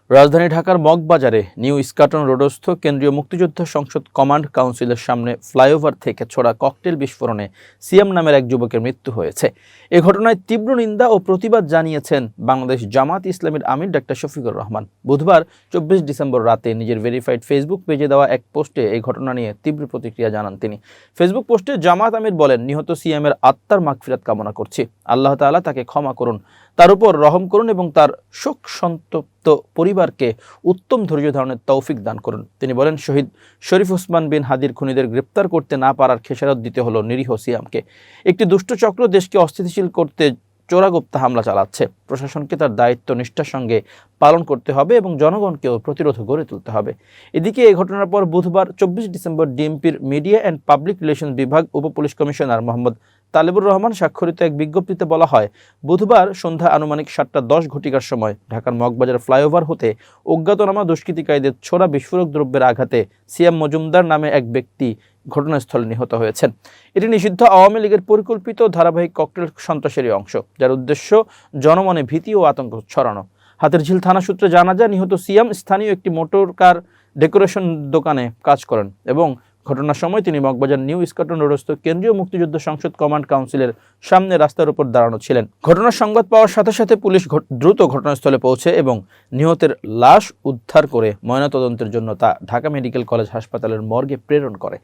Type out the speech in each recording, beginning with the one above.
রাজধানী ঢাকার মগবাজারে নিউ ইস্কাটন রোডস্থ কেন্দ্রীয় মুক্তিযুদ্ধ সংসদ কমান্ড কাউন্সিলের সামনে ফ্লাইওভার থেকে ছোড়া ককটেল বিস্ফোরণে সিয়াম নামের এক যুবকের মৃত্যু হয়েছে। এ ঘটনায় তীব্র নিন্দা ও প্রতিবাদ জানিয়েছেন বাংলাদেশ জামাত ইসলামীর আমির ডাক্তার শফিকুর রহমান। বুধবার 24 ডিসেম্বর রাতে নিজের ভেরিফাইড ফেসবুক পেজে দেওয়া এক পোস্টে এই ঘটনা নিয়ে তীব্র প্রতিক্রিয়া জানান তিনি। ফেসবুক পোস্টে জামাত আমির বলেন, নিহত সিয়ামের আত্মার মাগফিরাত কামনা করছি। আল্লাহ তাআলা তাকে ক্ষমা করুন, তার উপর রহম করুন এবং তার শোক সন্তপ্ত পরিবারকে উত্তম ধৈর্য ধারণের তৌফিক দান করুন। তিনি বলেন, শহীদ শরীফ ওসমান বিন হাদির খুনিদের গ্রেপ্তার করতে না পারার খেসারত দিতে হলো নিরীহ সিয়ামকে। একটি দুষ্ট চক্র দেশকে অস্থিতিশীল করতে চোরাগুপ্তা হামলা চালাচ্ছে। প্রশাসনকে তার দায়িত্ব নিষ্ঠার সঙ্গে পালন করতে হবে এবং জনগণকেও প্রতিরোধ গড়ে তুলতে হবে। এদিকে এই ঘটনার পর বুধবার 24 ডিসেম্বর ডিএমপির মিডিয়া অ্যান্ড পাবলিক রিলেশন বিভাগ উপপুলিশ কমিশনার মোহাম্মদ তালেবুর রহমান স্বাক্ষরিত এক বিজ্ঞপ্তিতে বলা হয়, বুধবার সন্ধ্যা আনুমানিক 7:10 ঘটিকার সময় ঢাকার মগবাজার ফ্লাইওভার হতে অজ্ঞাতনামা দুষ্কৃতিকারীদের ছোড়া বিস্ফোরক দ্রব্যের আঘাতে সিয়াম মজুমদার নামে এক ব্যক্তি ঘটনাস্থলে নিহত হয়েছেন। এটি নিষিদ্ধ আওয়ামী লীগের পরিকল্পিত ধারাবাহিক ককটেল সন্ত্রাসেরই অংশ, যার উদ্দেশ্য জনমনে ভীতি ও আতঙ্ক ছড়ানো। হাতিরঝিল থানা সূত্রে জানা যায়, নিহত সিয়াম স্থানীয় একটি মোটর কার ডেকোরেশন দোকানে কাজ করেন এবং ঘটনার সময় তিনি মগবাজার নিউ ইস্কাটন রোডস্থ কেন্দ্রীয় মুক্তিযুদ্ধ সংসদ কমান্ড কাউন্সিলের সামনে রাস্তার উপর দাঁড়ানো ছিলেন। ঘটনার সংবাদ পাওয়ার সাথে সাথে পুলিশ দ্রুত ঘটনাস্থলে পৌঁছে এবং নিহতের লাশ উদ্ধার করে ময়নাতদন্তের জন্য তা ঢাকা মেডিকেল কলেজ হাসপাতালের মর্গে প্রেরণ করে।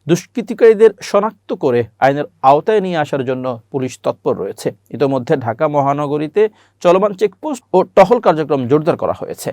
দুষ্কৃতিকারীদের শনাক্ত করে আইনের আওতায় নিয়ে আসার জন্য পুলিশ তৎপর রয়েছে। ইতোমধ্যে ঢাকা মহানগরীতে চলমান চেকপোস্ট ও টহল কার্যক্রম জোরদার করা হয়েছে।